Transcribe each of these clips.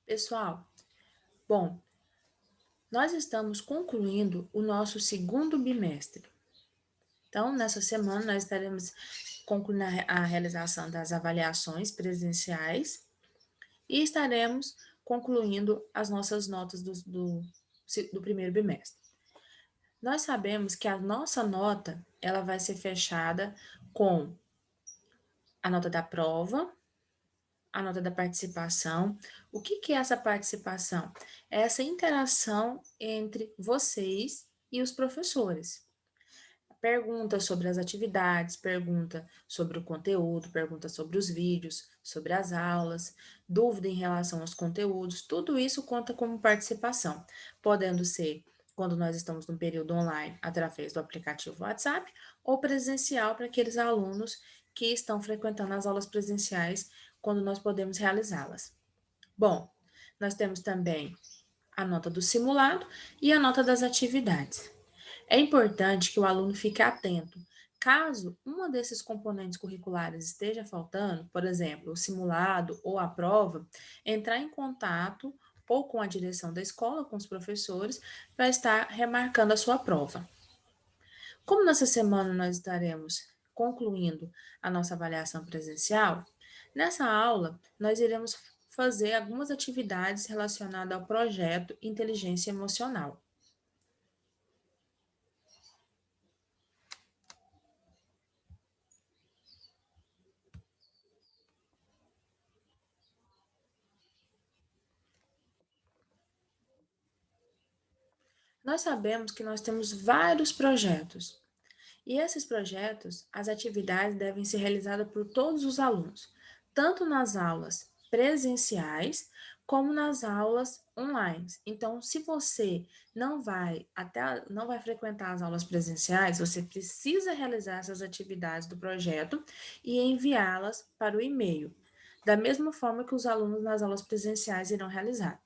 Pessoal, bom, nós estamos concluindo o nosso segundo bimestre. Então, nessa semana, nós estaremos concluindo a realização das avaliações presenciais e estaremos concluindo as nossas notas do primeiro bimestre. Nós sabemos que a nossa nota, ela vai ser fechada com a nota da prova, a nota da participação. O que é essa participação? É essa interação entre vocês e os professores. Pergunta sobre as atividades, pergunta sobre o conteúdo, pergunta sobre os vídeos, sobre as aulas, dúvida em relação aos conteúdos, tudo isso conta como participação, podendo ser quando nós estamos no período online, através do aplicativo WhatsApp, ou presencial para aqueles alunos que estão frequentando as aulas presenciais, quando nós podemos realizá-las. Bom, nós temos também a nota do simulado e a nota das atividades. É importante que o aluno fique atento. Caso uma desses componentes curriculares esteja faltando, por exemplo, o simulado ou a prova, entrar em contato ou com a direção da escola, com os professores, para estar remarcando a sua prova. Como nessa semana nós estaremos concluindo a nossa avaliação presencial, nessa aula nós iremos fazer algumas atividades relacionadas ao projeto Inteligência Emocional. Nós sabemos que nós temos vários projetos, e esses projetos, as atividades devem ser realizadas por todos os alunos, tanto nas aulas presenciais como nas aulas online. Então, se você não vai frequentar as aulas presenciais, você precisa realizar essas atividades do projeto e enviá-las para o e-mail, da mesma forma que os alunos nas aulas presenciais irão realizar.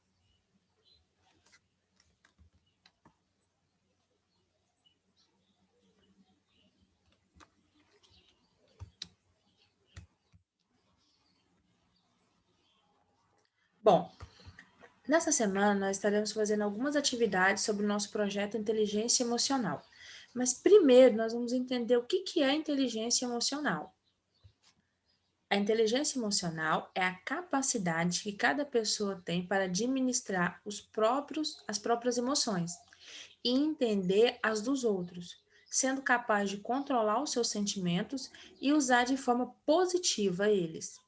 Bom, nessa semana, nós estaremos fazendo algumas atividades sobre o nosso projeto Inteligência Emocional. Mas primeiro, nós vamos entender o que é inteligência emocional. A inteligência emocional é a capacidade que cada pessoa tem para administrar as próprias emoções e entender as dos outros, sendo capaz de controlar os seus sentimentos e usar de forma positiva eles.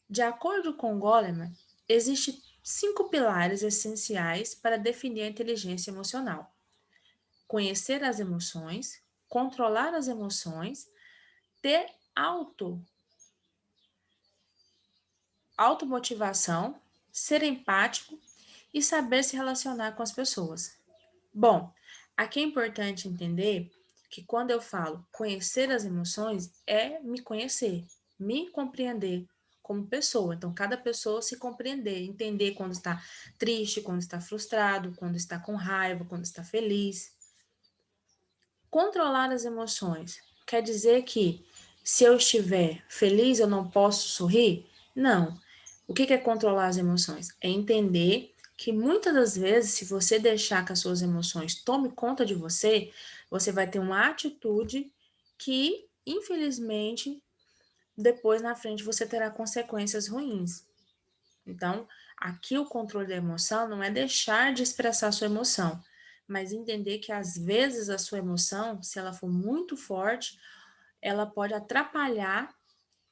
De acordo com Goleman, existem 5 pilares essenciais para definir a inteligência emocional: conhecer as emoções, controlar as emoções, ter automotivação, ser empático e saber se relacionar com as pessoas. Bom, aqui é importante entender que quando eu falo conhecer as emoções, é me conhecer, me compreender como pessoa. Então, cada pessoa se compreender, entender quando está triste, quando está frustrado, quando está com raiva, quando está feliz. Controlar as emoções quer dizer que se eu estiver feliz, eu não posso sorrir? Não. O que é controlar as emoções? É entender que muitas das vezes, se você deixar que as suas emoções tomem conta de você, você vai ter uma atitude que, infelizmente, depois na frente você terá consequências ruins. Então, aqui o controle da emoção não é deixar de expressar sua emoção, mas entender que às vezes a sua emoção, se ela for muito forte, ela pode atrapalhar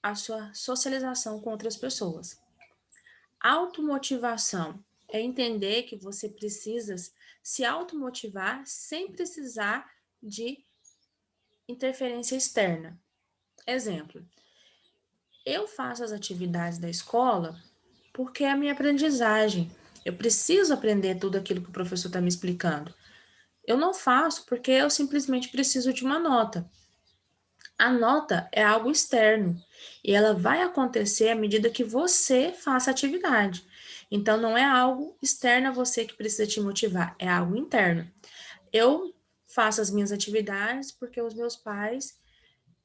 a sua socialização com outras pessoas. Automotivação é entender que você precisa se automotivar sem precisar de interferência externa. Exemplo, eu faço as atividades da escola porque é a minha aprendizagem. Eu preciso aprender tudo aquilo que o professor está me explicando. Eu não faço porque eu simplesmente preciso de uma nota. A nota é algo externo e ela vai acontecer à medida que você faça a atividade. Então, não é algo externo a você que precisa te motivar, é algo interno. Eu faço as minhas atividades porque os meus pais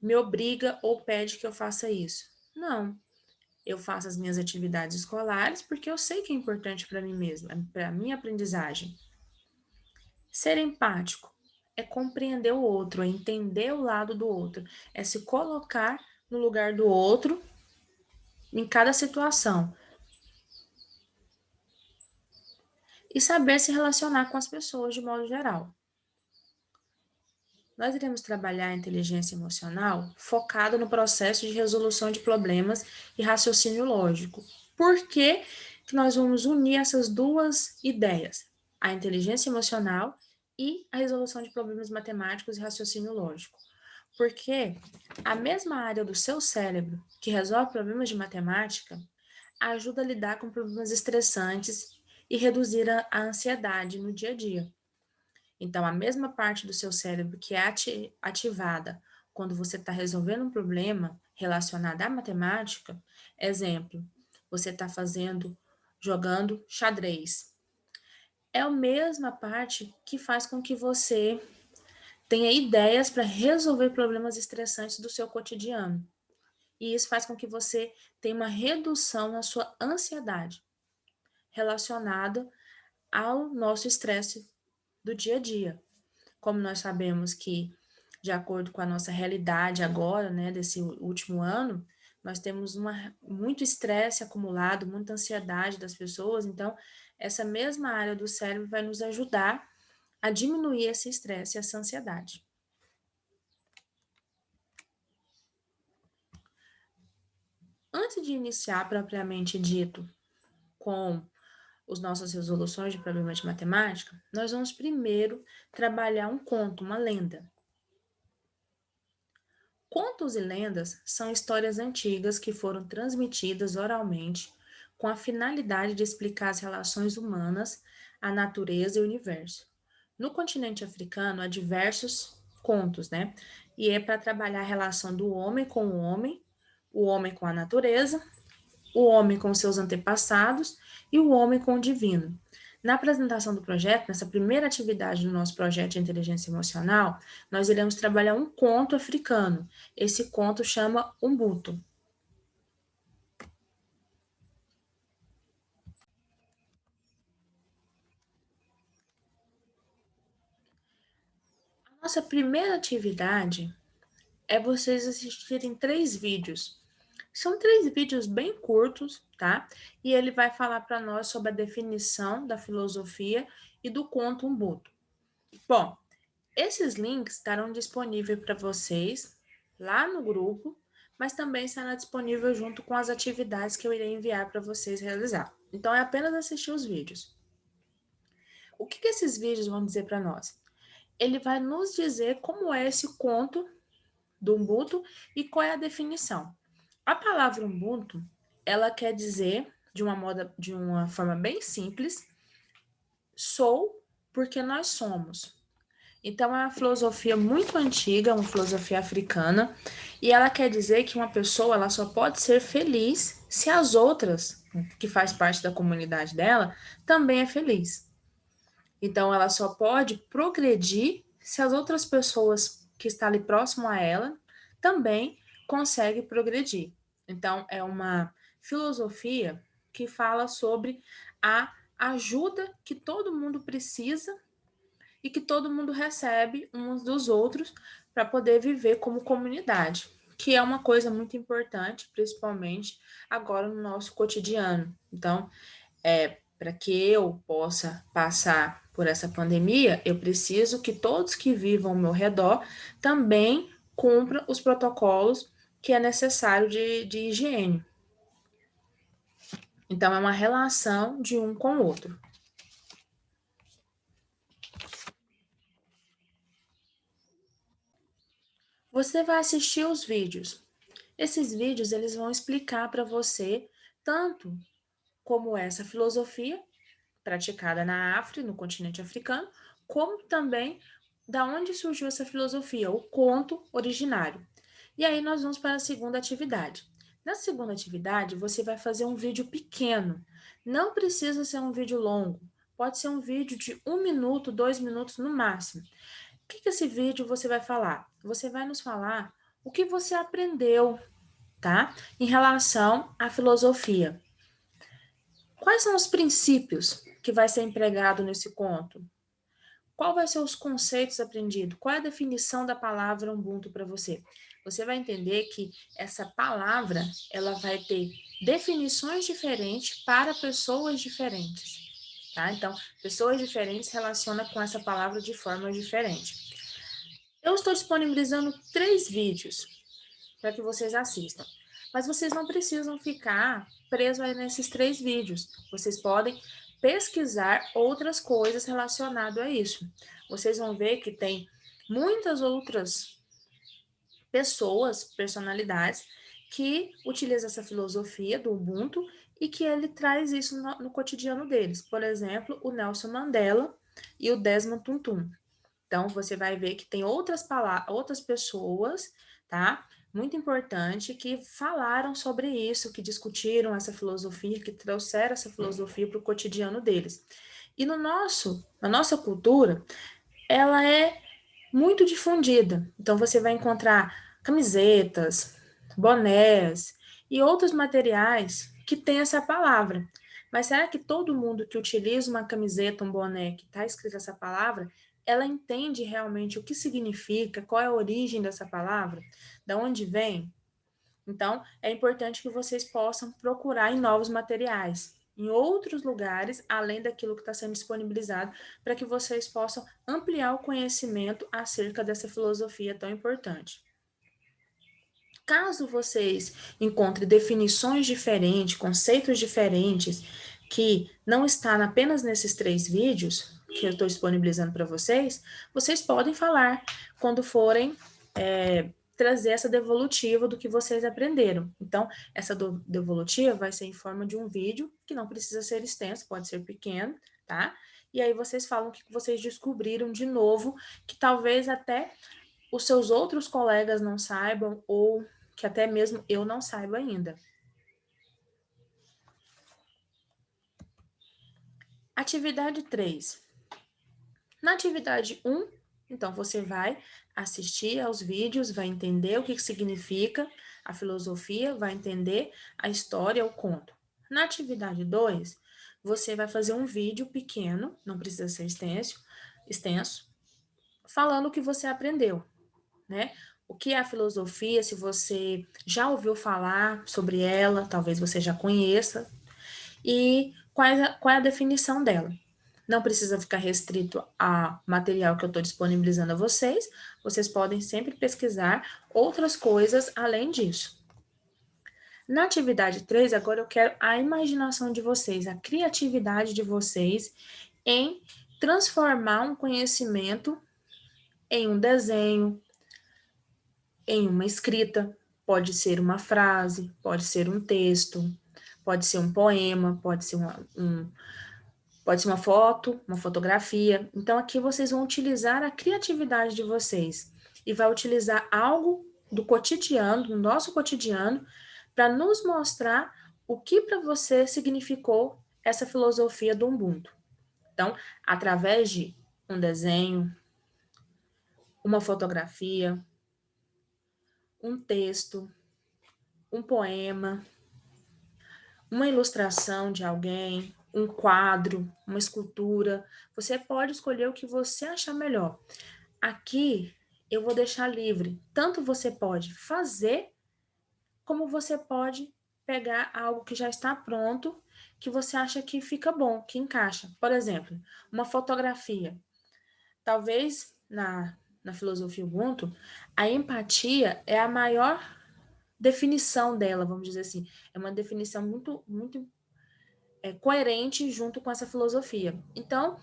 me obrigam ou pedem que eu faça isso. Não. Eu faço as minhas atividades escolares porque eu sei que é importante para mim mesma, para a minha aprendizagem. Ser empático é compreender o outro, é entender o lado do outro, é se colocar no lugar do outro em cada situação e saber se relacionar com as pessoas de modo geral. Nós iremos trabalhar a inteligência emocional focada no processo de resolução de problemas e raciocínio lógico. Por que que nós vamos unir essas duas ideias? A inteligência emocional e a resolução de problemas matemáticos e raciocínio lógico. Porque a mesma área do seu cérebro que resolve problemas de matemática ajuda a lidar com problemas estressantes e reduzir a ansiedade no dia a dia. Então, a mesma parte do seu cérebro que é ativada quando você está resolvendo um problema relacionado à matemática, exemplo, você está jogando xadrez. É a mesma parte que faz com que você tenha ideias para resolver problemas estressantes do seu cotidiano. E isso faz com que você tenha uma redução na sua ansiedade relacionada ao nosso estresse do dia a dia. Como nós sabemos que, de acordo com a nossa realidade agora, né, desse último ano, nós temos muito estresse acumulado, muita ansiedade das pessoas, então essa mesma área do cérebro vai nos ajudar a diminuir esse estresse e essa ansiedade. Antes de iniciar propriamente dito com as nossas resoluções de problemas de matemática, nós vamos primeiro trabalhar um conto, uma lenda. Contos e lendas são histórias antigas que foram transmitidas oralmente com a finalidade de explicar as relações humanas, a natureza e o universo. No continente africano, há diversos contos, né? E é para trabalhar a relação do homem com o homem com a natureza, o homem com seus antepassados e o homem com o divino. Na apresentação do projeto, nessa primeira atividade do nosso projeto de inteligência emocional, nós iremos trabalhar um conto africano. Esse conto chama Umbuto. A nossa primeira atividade é vocês assistirem 3 vídeos. São 3 vídeos bem curtos, tá? E ele vai falar para nós sobre a definição da filosofia e do conto Umbuto. Bom, esses links estarão disponíveis para vocês lá no grupo, mas também estará disponível junto com as atividades que eu irei enviar para vocês realizar. Então, é apenas assistir os vídeos. O que esses vídeos vão dizer para nós? Ele vai nos dizer como é esse conto do Ubuntu e qual é a definição. A palavra Ubuntu, ela quer dizer, de uma forma bem simples, sou porque nós somos. Então, é uma filosofia muito antiga, uma filosofia africana, e ela quer dizer que uma pessoa ela só pode ser feliz se as outras, que faz parte da comunidade dela, também é feliz. Então, ela só pode progredir se as outras pessoas que estão ali próximo a ela também conseguem progredir. Então, é uma filosofia que fala sobre a ajuda que todo mundo precisa e que todo mundo recebe uns dos outros para poder viver como comunidade, que é uma coisa muito importante, principalmente agora no nosso cotidiano. Então, para que eu possa passar por essa pandemia, eu preciso que todos que vivam ao meu redor também cumpram os protocolos que é necessário de higiene. Então, é uma relação de um com o outro. Você vai assistir os vídeos. Esses vídeos eles vão explicar para você tanto como essa filosofia praticada na África, no continente africano, como também da onde surgiu essa filosofia, o conto originário. E aí nós vamos para a segunda atividade. Na segunda atividade, você vai fazer um vídeo pequeno. Não precisa ser um vídeo longo. Pode ser um vídeo de 1 minuto, 2 minutos no máximo. O que esse vídeo você vai falar? Você vai nos falar o que você aprendeu tá? Em relação à filosofia. Quais são os princípios que vai ser empregado nesse conto? Qual vai ser os conceitos aprendidos? Qual é a definição da palavra Ubuntu para você? Você vai entender que essa palavra, ela vai ter definições diferentes para pessoas diferentes, tá? Então, pessoas diferentes relacionam com essa palavra de forma diferente. Eu estou disponibilizando 3 vídeos para que vocês assistam. Mas vocês não precisam ficar presos aí nesses 3 vídeos. Vocês podem pesquisar outras coisas relacionadas a isso. Vocês vão ver que tem muitas outras pessoas, personalidades, que utilizam essa filosofia do Ubuntu e que ele traz isso no cotidiano deles. Por exemplo, o Nelson Mandela e o Desmond Tutu. Então, você vai ver que tem outras pessoas, tá? Muito importante, que falaram sobre isso, que discutiram essa filosofia, que trouxeram essa filosofia para o cotidiano deles. E na nossa cultura, ela é muito difundida. Então, você vai encontrar camisetas, bonés e outros materiais que têm essa palavra. Mas será que todo mundo que utiliza uma camiseta, um boné que está escrita essa palavra, ela entende realmente o que significa, qual é a origem dessa palavra, de onde vem? Então, é importante que vocês possam procurar em novos materiais, em outros lugares, além daquilo que está sendo disponibilizado, para que vocês possam ampliar o conhecimento acerca dessa filosofia tão importante. Caso vocês encontrem definições diferentes, conceitos diferentes, que não estão apenas nesses 3 vídeos que eu estou disponibilizando para vocês, vocês podem falar quando forem trazer essa devolutiva do que vocês aprenderam. Então, essa devolutiva vai ser em forma de um vídeo, que não precisa ser extenso, pode ser pequeno, tá? E aí vocês falam o que vocês descobriram de novo, que talvez até os seus outros colegas não saibam, ou que até mesmo eu não saiba ainda. Atividade 3. Na atividade 1, então você vai assistir aos vídeos, vai entender o que significa a filosofia, vai entender a história, o conto. Na atividade 2, você vai fazer um vídeo pequeno, não precisa ser extenso, falando o que você aprendeu, né? O que é a filosofia, se você já ouviu falar sobre ela, talvez você já conheça, e qual é a definição dela. Não precisa ficar restrito a material que eu estou disponibilizando a vocês, vocês podem sempre pesquisar outras coisas além disso. Na atividade 3, agora eu quero a imaginação de vocês, a criatividade de vocês em transformar um conhecimento em um desenho, em uma escrita. Pode ser uma frase, pode ser um texto, pode ser um poema, pode ser pode ser uma foto, uma fotografia. Então, aqui vocês vão utilizar a criatividade de vocês e vai utilizar algo do cotidiano, do nosso cotidiano, para nos mostrar o que para você significou essa filosofia do Ubuntu. Então, através de um desenho, uma fotografia, um texto, um poema, uma ilustração de alguém, um quadro, uma escultura, você pode escolher o que você achar melhor. Aqui eu vou deixar livre. Tanto você pode fazer, como você pode pegar algo que já está pronto, que você acha que fica bom, que encaixa. Por exemplo, uma fotografia. Talvez na filosofia Ubuntu, a empatia é a maior definição dela, vamos dizer assim. É uma definição muito coerente junto com essa filosofia. Então,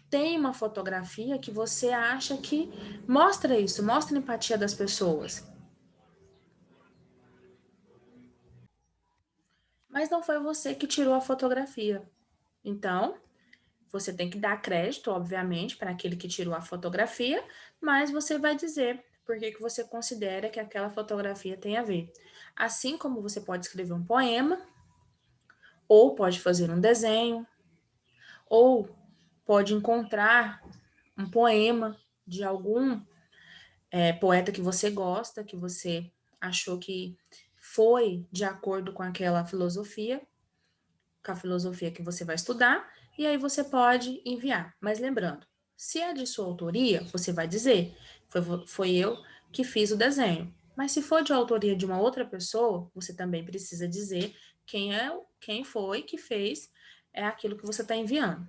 tem uma fotografia que você acha que mostra isso, mostra a empatia das pessoas. Mas não foi você que tirou a fotografia. Então, você tem que dar crédito, obviamente, para aquele que tirou a fotografia, mas você vai dizer por que você considera que aquela fotografia tem a ver. Assim como você pode escrever um poema, ou pode fazer um desenho, ou pode encontrar um poema de algum poeta que você gosta, que você achou que foi de acordo com aquela filosofia, com a filosofia que você vai estudar, e aí você pode enviar. Mas lembrando, se é de sua autoria, você vai dizer, foi eu que fiz o desenho. Mas se for de autoria de uma outra pessoa, você também precisa dizer quem foi que fez aquilo que você está enviando.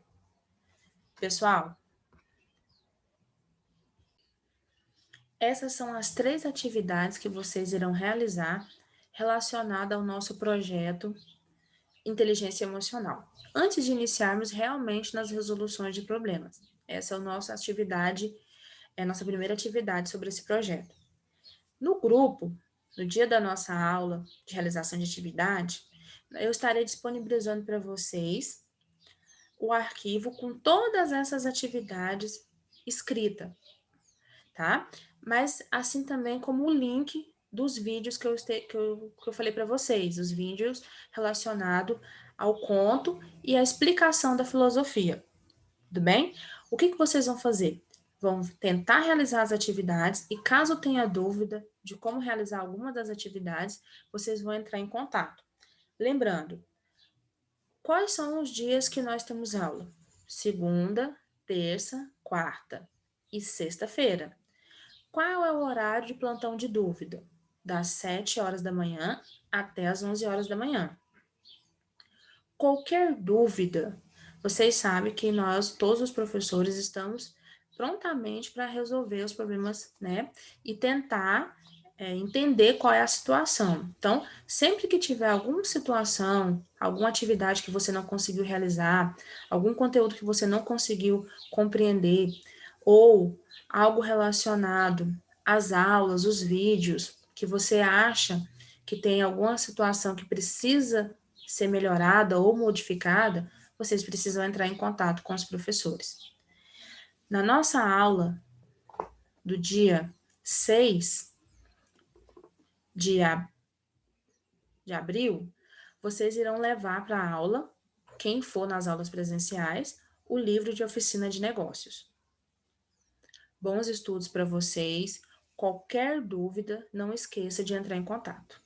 Pessoal, essas são as 3 atividades que vocês irão realizar relacionada ao nosso projeto Inteligência Emocional. Antes de iniciarmos realmente nas resoluções de problemas. Essa é a nossa atividade, é a nossa primeira atividade sobre esse projeto. No grupo, no dia da nossa aula de realização de atividade, eu estarei disponibilizando para vocês o arquivo com todas essas atividades escrita, tá? Mas assim também como o link dos vídeos que eu falei para vocês, os vídeos relacionados ao conto e à explicação da filosofia, tudo bem? O que vocês vão fazer? Vão tentar realizar as atividades e caso tenha dúvida de como realizar alguma das atividades, vocês vão entrar em contato. Lembrando, quais são os dias que nós temos aula? Segunda, terça, quarta e sexta-feira. Qual é o horário de plantão de dúvida? Das 7 horas da manhã até as 11 horas da manhã. Qualquer dúvida, vocês sabem que nós, todos os professores, estamos prontamente para resolver os problemas, né? E tentar entender qual é a situação. Então, sempre que tiver alguma situação, alguma atividade que você não conseguiu realizar, algum conteúdo que você não conseguiu compreender, ou algo relacionado às aulas, os vídeos, que você acha que tem alguma situação que precisa ser melhorada ou modificada, vocês precisam entrar em contato com os professores. Na nossa aula do dia 6 de abril, vocês irão levar para a aula, quem for nas aulas presenciais, o livro de oficina de negócios. Bons estudos para vocês. Qualquer dúvida, não esqueça de entrar em contato.